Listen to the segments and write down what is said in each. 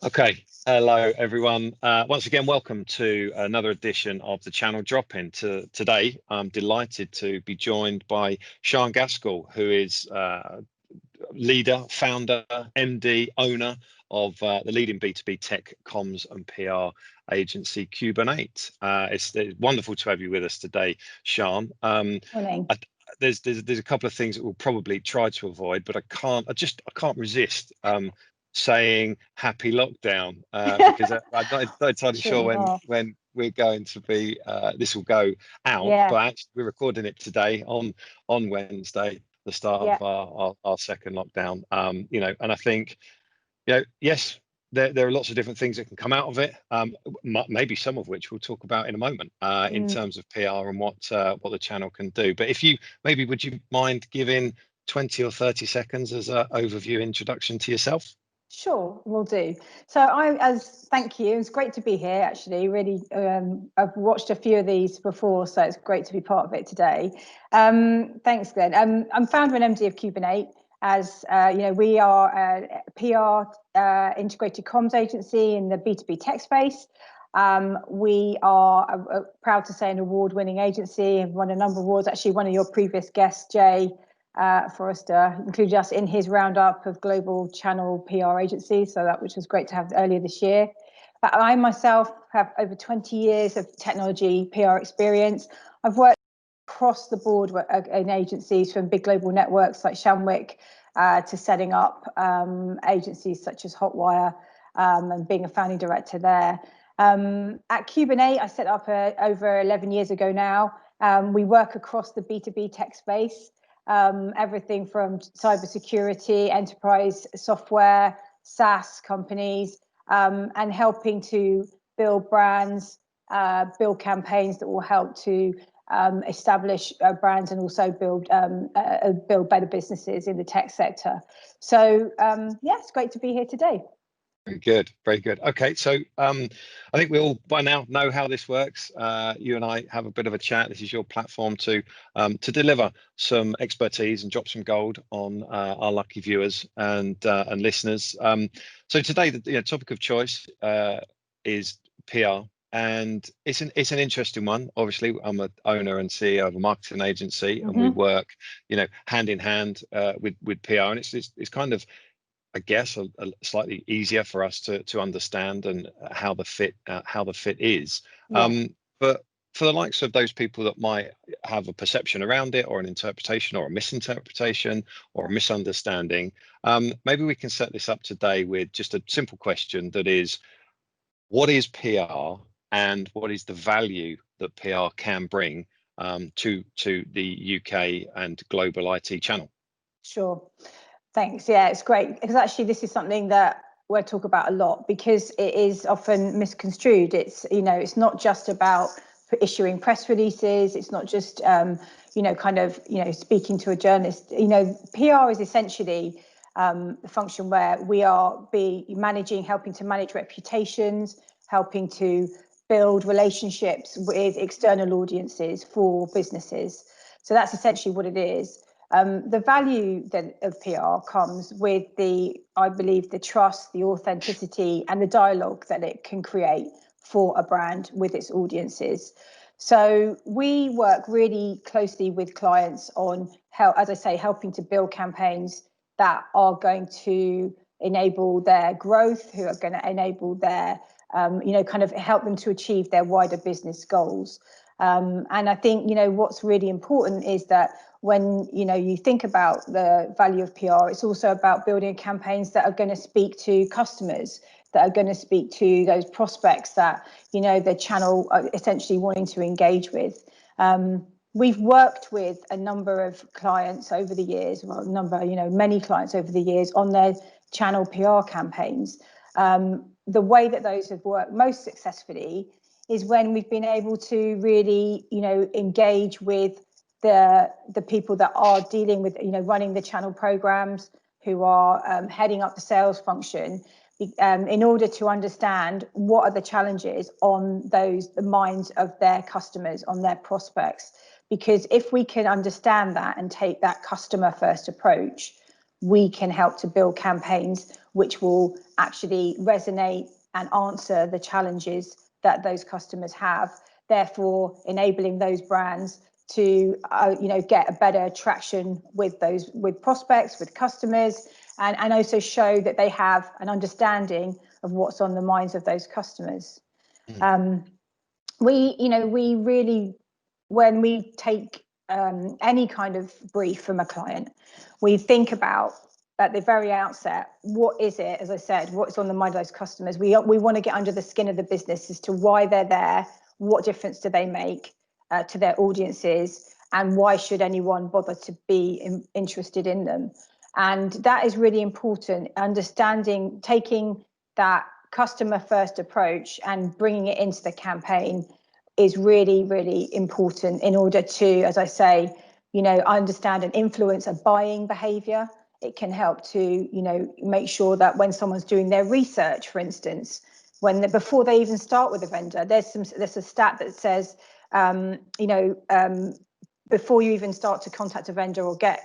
Okay, hello everyone. Once again, welcome to another edition of the channel drop-in. Today, I'm delighted to be joined by Sian Gaskell, who is leader, founder, MD, owner of the leading B2B tech comms and PR agency CubanEight. It's wonderful to have you with us today, Sian. Morning. There's a couple of things that we'll probably try to avoid, but I can't resist saying happy lockdown because I'm not entirely sure when we're going to be this will go out, but actually we're recording it today on Wednesday, the start of our second lockdown. And I think, yes, there are lots of different things that can come out of it, maybe some of which we'll talk about in a moment in terms of PR and what the channel can do. But would you mind giving 20 or 30 seconds as an overview introduction to yourself? Sure, will do. So thank you. It's great to be here, actually. Really, I've watched a few of these before, so it's great to be part of it today. Thanks, Glenn. I'm founder and MD of CubanEight. As we are a PR integrated comms agency in the B2B tech space. We are proud to say an award-winning agency and won a number of awards. Actually, one of your previous guests, Jay Forrester, included us in his roundup of global channel PR agencies, which was great to have earlier this year. But I myself have over 20 years of technology PR experience. I've worked across the board in agencies from big global networks like Shamwick to setting up agencies such as Hotwire and being a founding director there. At CubanEight, I set up over 11 years ago now. We work across the B2B tech space. Everything from cybersecurity, enterprise software, SaaS companies, and helping to build brands, build campaigns that will help to establish brands and also build better businesses in the tech sector. So it's great to be here today. Very good, very good. Okay, so I think we all by now know how this works. You and I have a bit of a chat. This is your platform to deliver some expertise and drop some gold on our lucky viewers and listeners. So today, the topic of choice is PR, and it's an interesting one. Obviously, I'm an owner and CEO of a marketing agency, and we work, hand in hand with PR, and it's kind of, I guess, a slightly easier for us to understand and how the fit is. But for the likes of those people that might have a perception around it, or an interpretation, or a misinterpretation, or a misunderstanding, maybe we can set this up today with just a simple question that is, what is PR and what is the value that PR can bring to the UK and global IT channel? Sure. Thanks. Yeah, it's great because actually this is something that we'll talk about a lot because it is often misconstrued. It's not just about issuing press releases. It's not just speaking to a journalist. PR is essentially the function where we are helping to manage reputations, helping to build relationships with external audiences for businesses. So that's essentially what it is. The value then of PR comes with I believe, the trust, the authenticity, and the dialogue that it can create for a brand with its audiences. So we work really closely with clients on helping to build campaigns that are going to enable their growth, who are going to enable their, help them to achieve their wider business goals. And I think, what's really important is that when, you think about the value of PR, it's also about building campaigns that are going to speak to customers, that are going to speak to those prospects that, the channel are essentially wanting to engage with. We've worked with a number of clients over the years, many clients over the years on their channel PR campaigns. The way that those have worked most successfully is when we've been able to really, engage with the people that are dealing with, running the channel programs, who are heading up the sales function, in order to understand what are the challenges on the minds of their customers, on their prospects. Because if we can understand that and take that customer first approach, we can help to build campaigns which will actually resonate and answer the challenges that those customers have, therefore enabling those brands to get a better traction with prospects, with customers, and also show that they have an understanding of what's on the minds of those customers. We really, when we take any kind of brief from a client, we think about at the very outset, what is it, as I said, what's on the mind of those customers. We want to get under the skin of the business as to why they're there, what difference do they make to their audiences, and why should anyone bother to be interested in them. And that is really important, understanding, taking that customer first approach and bringing it into the campaign is really, really important in order to, as I say, understand and influence a buying behavior. It can help to, make sure that when someone's doing their research, for instance, before they even start with a vendor, there's a stat that says, before you even start to contact a vendor or get,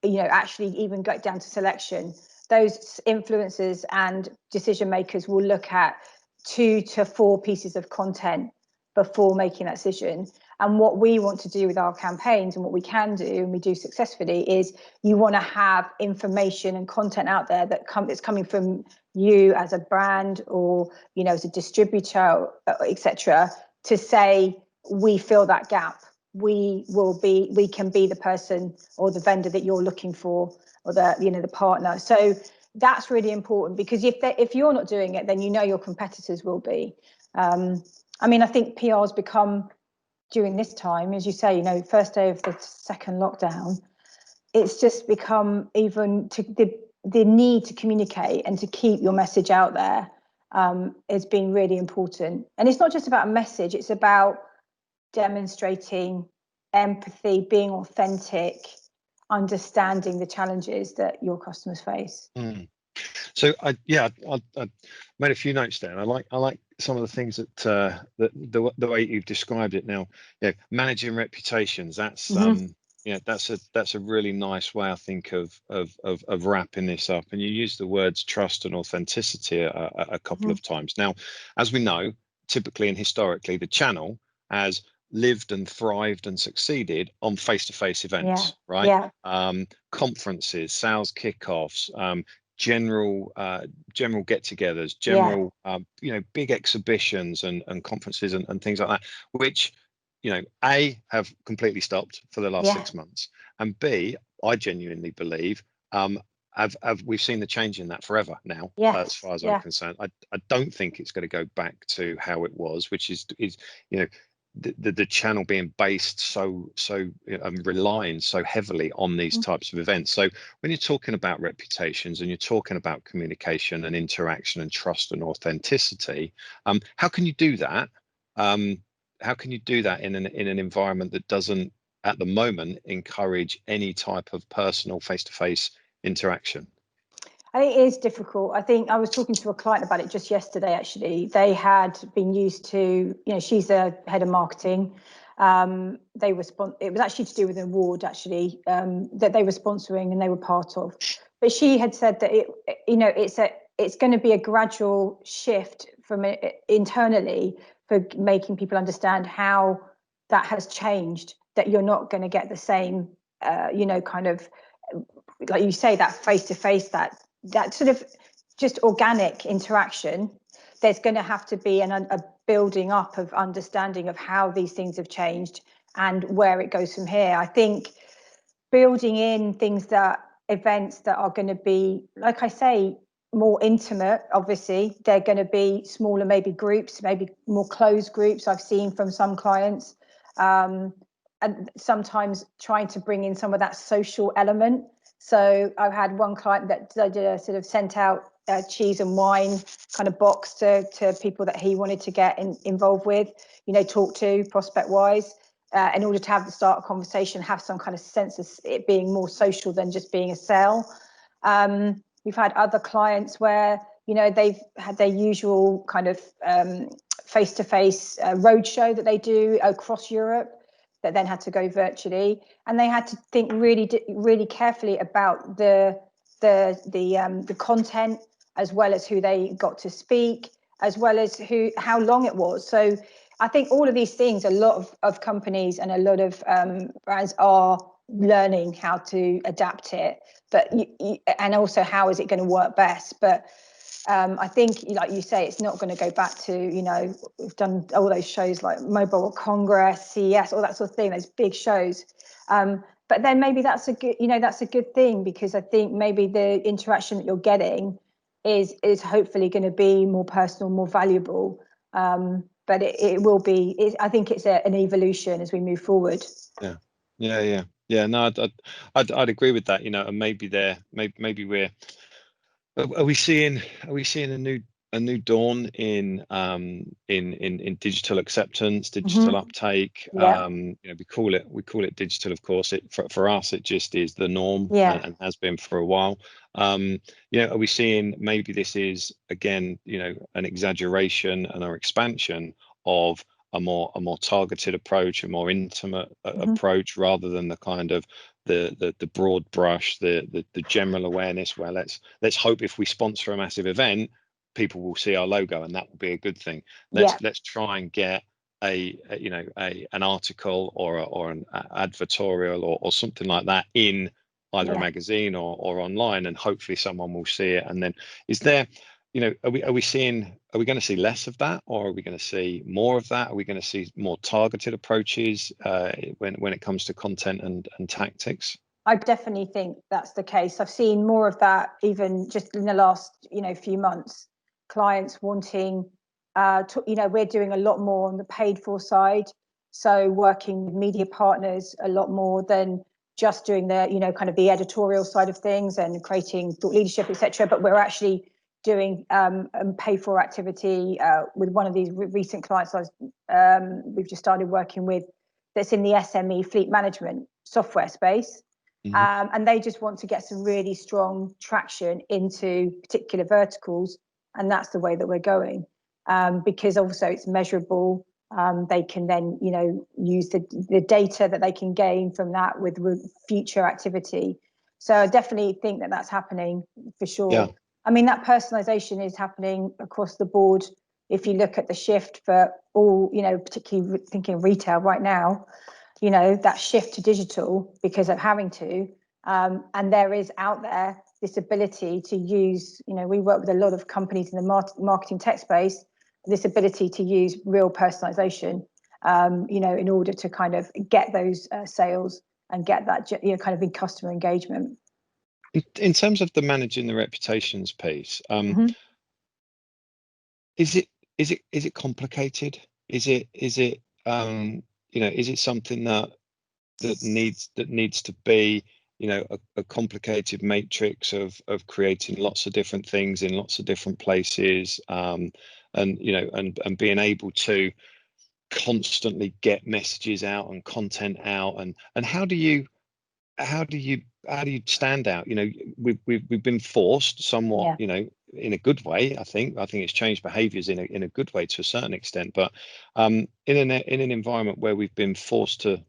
actually even get down to selection, those influencers and decision makers will look at 2 to 4 pieces of content before making that decision. And what we want to do with our campaigns, and what we can do, and we do successfully, is you want to have information and content out there that's coming from you as a brand or, as a distributor, etc., to say, we fill that gap. We can be the person or the vendor that you're looking for, or the partner. So that's really important, because if you're not doing it, then your competitors will be. I think PR has become, during this time, as you say, first day of the second lockdown, it's just become even to the need to communicate and to keep your message out there has been really important. And it's not just about a message, it's about demonstrating empathy, being authentic, understanding the challenges that your customers face. So I made a few notes there. And I like some of the things that the way you've described it now. Managing reputations. That's that's a really nice way, I think, of wrapping this up. And you use the words trust and authenticity a couple of times. Now, as we know, typically and historically, the channel has lived and thrived and succeeded on face-to-face events, right? Yeah. Conferences, sales kickoffs, general get-togethers, big exhibitions and conferences and things like that, which A, have completely stopped for the last 6 months, and B, I genuinely believe we've seen the change in that forever now. As far as I'm concerned, I don't think it's going to go back to how it was, which is the channel being based so relying so heavily on these types of events. So when you're talking about reputations and you're talking about communication and interaction and trust and authenticity, how can you do that? How can you do that in an environment that doesn't, at the moment, encourage any type of personal face-to-face interaction? I think it is difficult. I think I was talking to a client about it just yesterday, actually. They had been used to, she's the head of marketing. It was actually to do with an award, actually, that they were sponsoring and they were part of. But she had said that it's going to be a gradual shift from internally for making people understand how that has changed, that you're not going to get the same, kind of, like you say, that face-to-face, that sort of just organic interaction. There's going to have to be a building up of understanding of how these things have changed and where it goes from here. I think building in events that are going to be, like I say, more intimate. Obviously, they're going to be smaller, maybe groups, maybe more closed groups. I've seen from some clients, and sometimes trying to bring in some of that social element. So I've had one client that did a sort of sent out a cheese and wine kind of box to people that he wanted to get involved with, talk to prospect wise, in order to have the start of conversation, have some kind of sense of it being more social than just being a sale. We've had other clients where, they've had their usual kind of face-to-face roadshow that they do across Europe, that then had to go virtually, and they had to think really, really carefully about the the content, as well as who they got to speak, as well as how long it was. So I think all of these things, a lot of companies and a lot of brands are learning how to adapt it, but and also how is it going to work best. But I think, like you say, it's not going to go back to, we've done all those shows like Mobile World Congress, CES, all that sort of thing, those big shows. But then maybe that's a good thing, because I think maybe the interaction that you're getting is hopefully going to be more personal, more valuable. But it will be. I think it's an evolution as we move forward. Yeah. No, I'd agree with that. And maybe we're. Are we seeing a new dawn in digital acceptance, digital uptake? Yeah. We call it digital, of course. For us, it just is the norm, and has been for a while. Are we seeing maybe this is again, an exaggeration and an expansion of a more targeted approach, a more intimate approach, rather than the kind of the broad brush, the general awareness, where let's hope if we sponsor a massive event, people will see our logo and that will be a good thing. Let's try and get an article or an advertorial or something like that in either a magazine or online, and hopefully someone will see it. And then is there, are we going to see less of that, or are we going to see more of that? Are we going to see more targeted approaches when it comes to content and tactics? I definitely think that's the case. I've seen more of that even just in the last few months. Clients wanting we're doing a lot more on the paid for side, so working with media partners a lot more than just doing the kind of the editorial side of things and creating thought leadership, etc. But we're actually doing pay for activity with one of these recent clients we've just started working with, that's in the SME fleet management software space. And they just want to get some really strong traction into particular verticals, and that's the way that we're going, because also it's measurable. They can then use the data that they can gain from that with future activity. So I definitely think that that's happening for sure. I mean, that personalization is happening across the board. If you look at the shift for all, particularly thinking retail right now, that shift to digital because of having to, and there is out there this ability to use, we work with a lot of companies in the marketing tech space, this ability to use real personalization, in order to kind of get those sales and get that, kind of in customer engagement. In terms of the managing the reputations piece, is it complicated? Is it something that needs to be a complicated matrix of creating lots of different things in lots of different places, and being able to constantly get messages out and content out, and how do you stand out? We've been forced somewhat, in a good way. I think it's changed behaviors in a good way to a certain extent, but in an environment where we've been forced to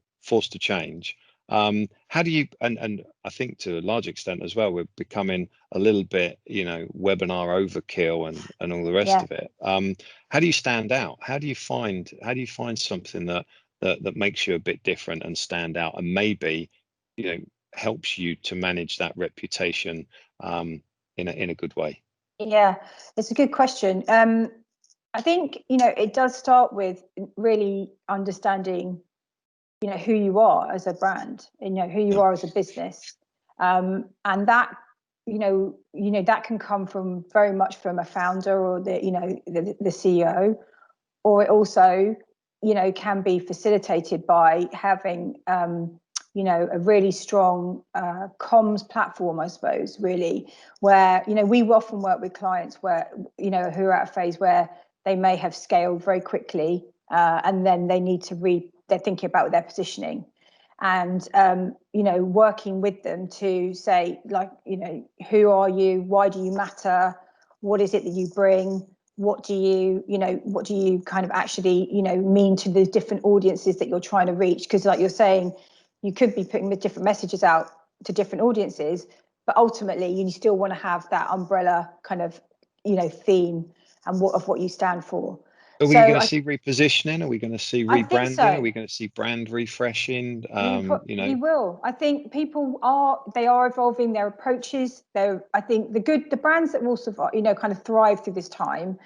change, how do you, and I think to a large extent as well, we're becoming a little bit webinar overkill and all the rest of it. How do you stand out? How do you find something that makes you a bit different and stand out, and maybe helps you to manage that reputation in a good way? Yeah, it's a good question. I think it does start with really understanding who you are as a brand, who you are as a business, and that that can come from very much from a founder or the CEO, or it also can be facilitated by having a really strong comms platform, I suppose, really, where we often work with clients where who are at a phase where they may have scaled very quickly, and then they need to they're thinking about their positioning, and working with them to say, like, who are you, why do you matter, what is it that you bring, what do you kind of actually mean to the different audiences that you're trying to reach, because like you're saying, you could be putting the different messages out to different audiences, but ultimately you still want to have that umbrella kind of, theme and what you stand for. Are we going to see repositioning? Are we going to see I think rebranding? so. Are we going to see brand refreshing? You will. I think people are evolving their approaches. I think the brands that will survive, kind of thrive through this time,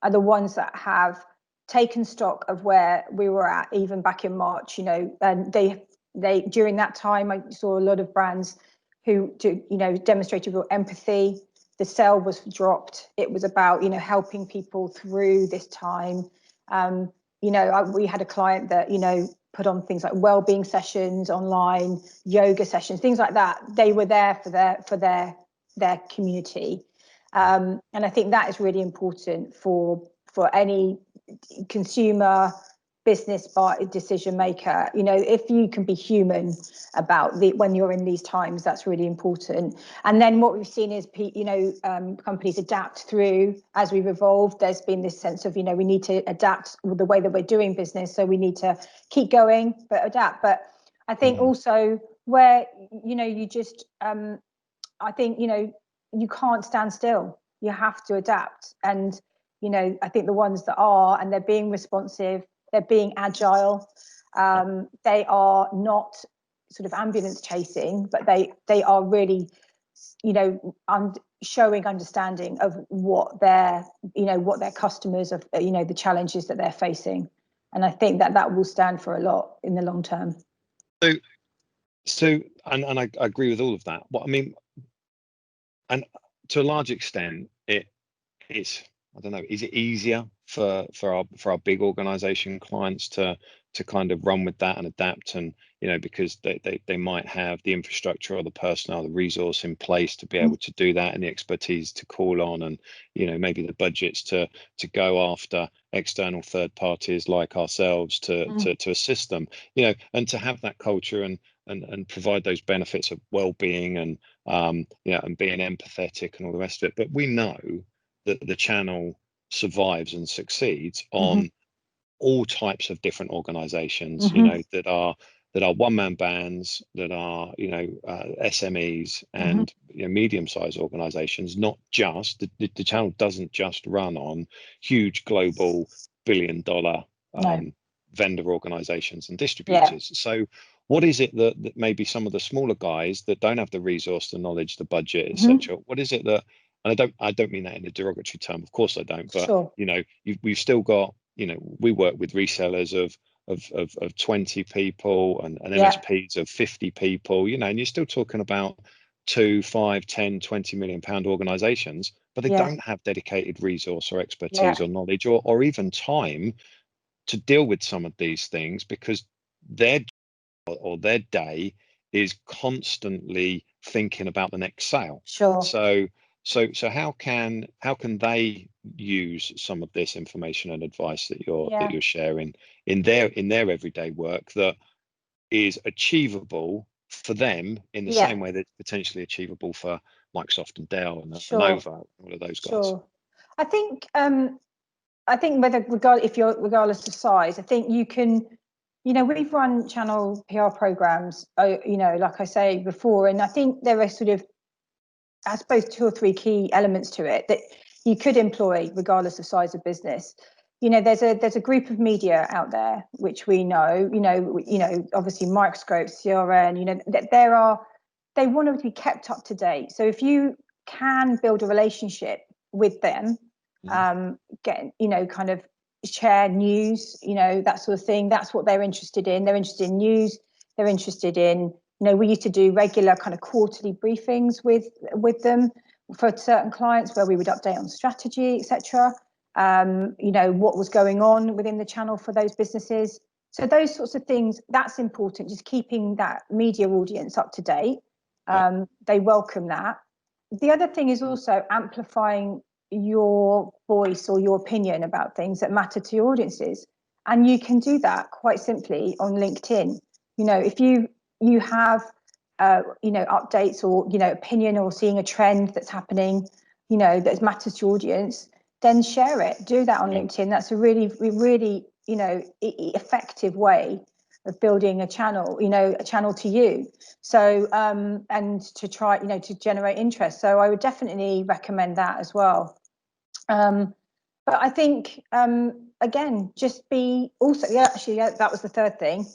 are the ones that have taken stock of where we were at even back in March. And they during that time, I saw a lot of brands who demonstrated real empathy. The sell was dropped. It was about helping people through this time. We had a client that put on things like well-being sessions online, yoga sessions, things like that. They were there for their community, and I think that is really important for any consumer, business decision maker. If you can be human about when you're in these times, that's really important. And then what we've seen is companies adapt through as we've evolved. There's been this sense of we need to adapt the way that we're doing business, so we need to keep going but adapt. But I think also where you just I think you can't stand still. You have to adapt. And I think the ones that are, and they're being responsive, they're being agile. They are not sort of ambulance chasing, but they are really, showing understanding of what their customers of, the challenges that they're facing. And I think that will stand for a lot in the long term. So, and I agree with all of that. What I mean, and to a large extent, it's I don't know. Is it easier for our big organization clients to kind of run with that and adapt, and because they might have the infrastructure or the personnel, the resource in place to be able to do that, and the expertise to call on, and maybe the budgets to go after external third parties like ourselves to assist them, and to have that culture and provide those benefits of well-being and and being empathetic and all the rest of it. But we know that the channel survives and succeeds on all types of different organizations, that are one-man bands, that are SMEs and medium-sized organizations. Not just the channel doesn't just run on huge global billion-dollar vendor organizations and distributors. So what is it that maybe some of the smaller guys that don't have the resource, the knowledge, the budget, etc., what is it that, and I don't mean that in a derogatory term, of course I don't, but we've still got, we work with resellers of 20 people and MSPs of 50 people, and you're still talking about 2, 5, 10, 20 million pound organizations, but they don't have dedicated resource or expertise or knowledge or even time to deal with some of these things, because their day is constantly thinking about the next sale. So how can they use some of this information and advice that you're sharing in their everyday work that is achievable for them in the same way that's potentially achievable for Microsoft and Dell and Lenovo, all of those guys? I think regardless of size, I think you can. We've run channel PR programs, like I say before, and I think there are sort of, I suppose, 2 or 3 key elements to it that you could employ regardless of size of business. There's a group of media out there which we know, obviously Microscope, CRN, they want to be kept up to date. So if you can build a relationship with them, kind of share news, that sort of thing. That's what they're interested in. They're interested in news. They're interested in, we used to do regular kind of quarterly briefings with them for certain clients where we would update on strategy, etc. What was going on within the channel for those businesses. So those sorts of things, that's important, just keeping that media audience up to date. They welcome that. The other thing is also amplifying your voice or your opinion about things that matter to your audiences. And you can do that quite simply on LinkedIn. If you have updates or opinion, or seeing a trend that's happening, that matters to your audience, then share it. Do that on LinkedIn. That's a really, really effective way of building a channel, a channel to you. So and to try, to generate interest. So I would definitely recommend that as well. But I think again, just be also, that was the third thing.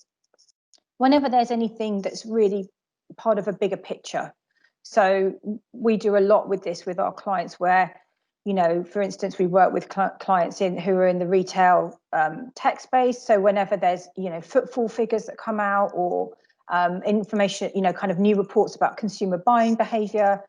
Whenever there's anything that's really part of a bigger picture. So we do a lot with this with our clients where, for instance, we work with clients who are in the retail tech space. So whenever there's, footfall figures that come out or information, kind of new reports about consumer buying behavior,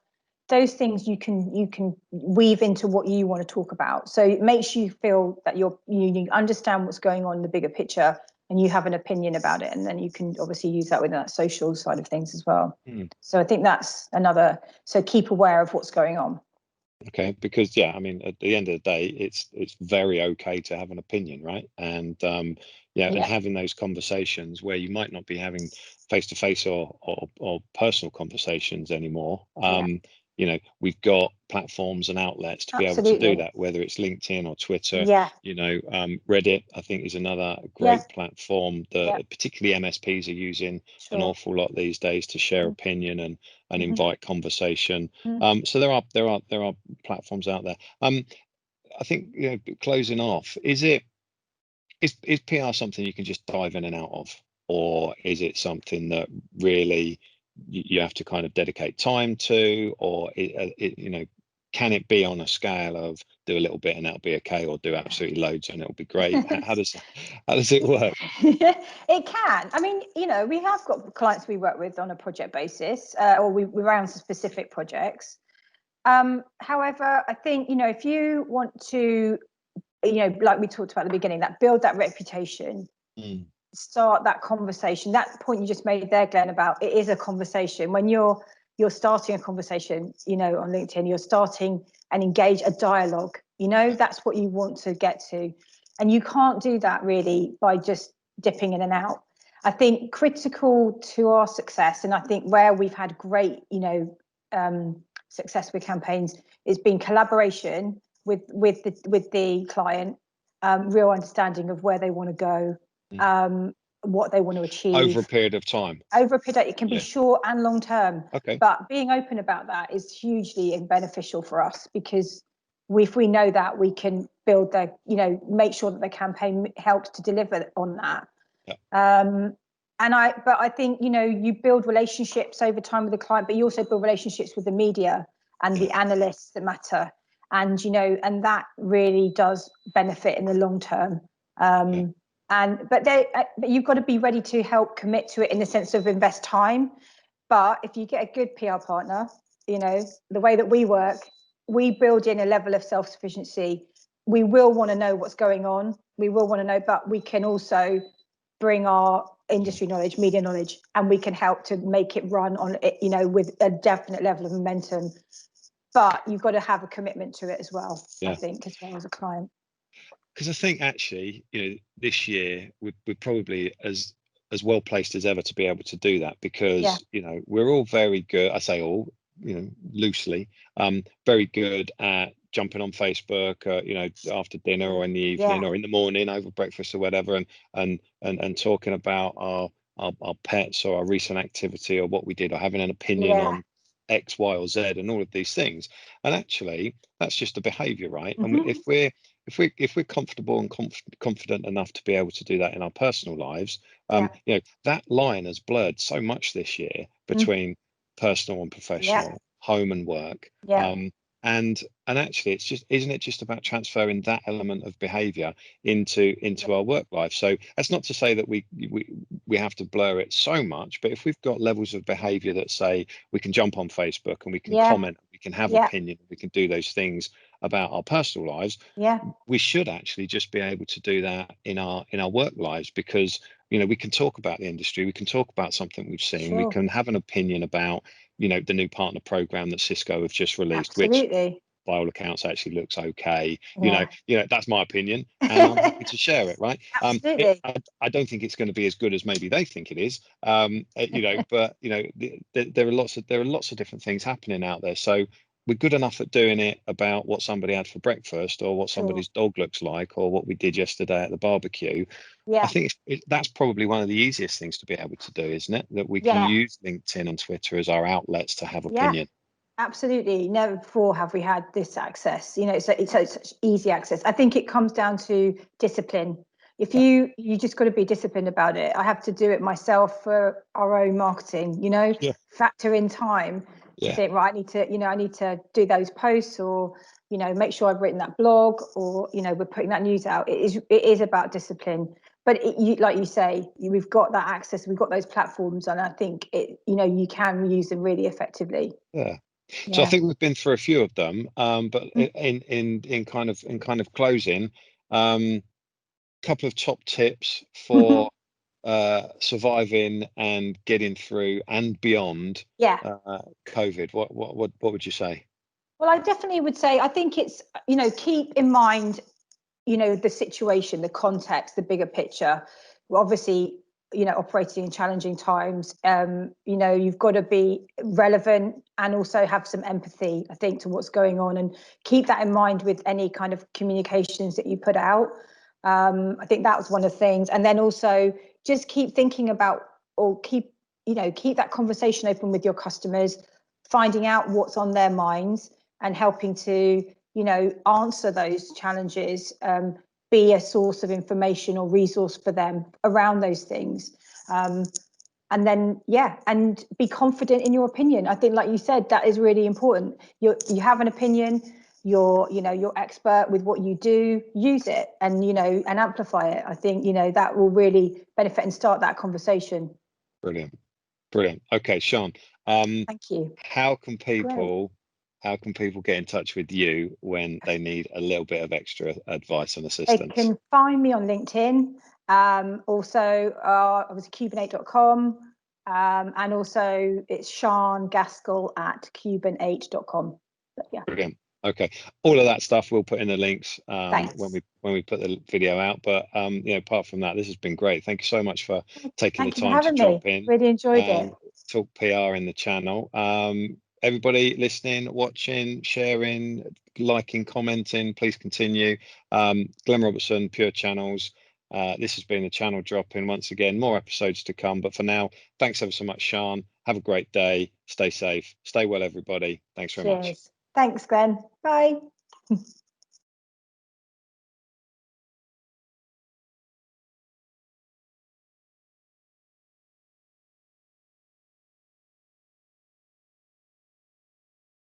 those things you can weave into what you want to talk about. So it makes you feel that you understand what's going on in the bigger picture and you have an opinion about it. And then you can obviously use that within that social side of things as well. So I think that's another, so keep aware of what's going on. Okay, because I mean, at the end of the day, it's very okay to have an opinion, right? And and having those conversations where you might not be having face-to-face or personal conversations anymore. We've got platforms and outlets to be able to do that, whether it's LinkedIn or Twitter. Reddit, I think, is another great platform that particularly MSPs are using an awful lot these days to share opinion and invite conversation. So there are platforms out there. I think, closing off, is PR something you can just dive in and out of, or is it something that really you have to kind of dedicate time to, or can it be on a scale of do a little bit and that'll be okay, or do absolutely loads and it'll be great? How does it work? It can. I mean, we have got clients we work with on a project basis, or we around specific projects. However, I think, if you want to, like we talked about at the beginning, that build that reputation, start that conversation, that point you just made there, Glenn, about it is a conversation. When you're starting a conversation, on LinkedIn, you're starting and engage a dialogue, that's what you want to get to. And you can't do that really by just dipping in and out. I think critical to our success, and I think where we've had great, success with campaigns, is being collaboration with the client, real understanding of where they want to go, what they want to achieve over a period of time. It can be short and long term. Okay. But being open about that is hugely beneficial for us, because if we know that, we can build make sure that the campaign helps to deliver on that. But I think, you build relationships over time with the client, but you also build relationships with the media and the analysts that matter. And, and that really does benefit in the long term. But you've got to be ready to help commit to it in the sense of invest time. But if you get a good PR partner, the way that we work, we build in a level of self-sufficiency. We will want to know what's going on. We will want to know, but we can also bring our industry knowledge, media knowledge, and we can help to make it run on it, with a definite level of momentum. But you've got to have a commitment to it as well, I think, as well as a client. Because I think actually, this year we're probably as well placed as ever to be able to do that, because we're all very good. I say all, loosely, very good at jumping on Facebook, after dinner or in the evening or in the morning over breakfast or whatever, and talking about our pets or our recent activity or what we did, or having an opinion on X, Y, or Z, and all of these things. And actually, that's just a behaviour, right? And if we're comfortable and confident enough to be able to do that in our personal lives, that line has blurred so much this year between personal and professional, home and work. And actually, isn't it just about transferring that element of behaviour into our work life? So that's not to say that we have to blur it so much, but if we've got levels of behaviour that say we can jump on Facebook and we can comment, we can have opinion, we can do those things about our personal lives, we should actually just be able to do that in our work lives, because we can talk about the industry, we can talk about something we've seen, we can have an opinion about the new partner program that Cisco have just released, which by all accounts actually looks okay. That's my opinion, and I'm happy to share it, right? I don't think it's going to be as good as maybe they think it is, but there are lots of different things happening out there. So we're good enough at doing it about what somebody had for breakfast, or what Sure. somebody's dog looks like, or what we did yesterday at the barbecue. I Yeah. think that's probably one of the easiest things to be able to do, isn't it? That we can Yeah. use LinkedIn and Twitter as our outlets to have Yeah. opinion. Absolutely. Never before have we had this access. You know, it's such easy access. I think it comes down to discipline. If you just got to be disciplined about it. I have to do it myself for our own marketing, you know, Yeah. factor in time to think, right, I need to do those posts, or, you know, make sure I've written that blog, or, you know, we're putting that news out. It is about discipline. But like you say, we've got that access, we've got those platforms, and I think you know, you can use them really effectively. Yeah. So I Yeah. think we've been through a few of them, but in kind of closing, couple of top tips for surviving and getting through and beyond Yeah. COVID. What would you say? Well, I definitely would say, I think it's, you know, keep in mind, you know, the situation, the context, the bigger picture. Well, obviously, you know, operating in challenging times, you know, you've got to be relevant and also have some empathy, I think, to what's going on, and keep that in mind with any kind of communications that you put out. I think that was one of the things. And then also just keep thinking about, or keep, you know, keep that conversation open with your customers, finding out what's on their minds and helping to, you know, answer those challenges, be a source of information or resource for them around those things. And then, yeah, and be confident in your opinion. I think, like you said, that is really important. You have an opinion, you're expert with what you do, use it, and, you know, and amplify it. I think, you know, that will really benefit and start that conversation. Brilliant. Okay, Sian, Thank you. how can Great. people get in touch with you when they need a little bit of extra advice and They assistance? can find me on LinkedIn. Also, obviously CubanEight.com. And also it's Sian Gaskell at CubanEight.com. But yeah, Brilliant. Okay, all of that stuff we'll put in the links when thanks. we put the video out. But you know, apart from that, this has been great. Thank you so much for taking the Thank you for time to having me. drop in Really enjoyed it. and talk PR in the channel. Everybody listening, watching, sharing, liking, commenting, please continue. Glenn Robertson, Pure Channels. This has been a channel drop in once again. More episodes to come. But for now, thanks ever so much, Sian. Have a great day. Stay safe. Stay well, everybody. Thanks very much. Cheers. Thanks, Glenn. Bye.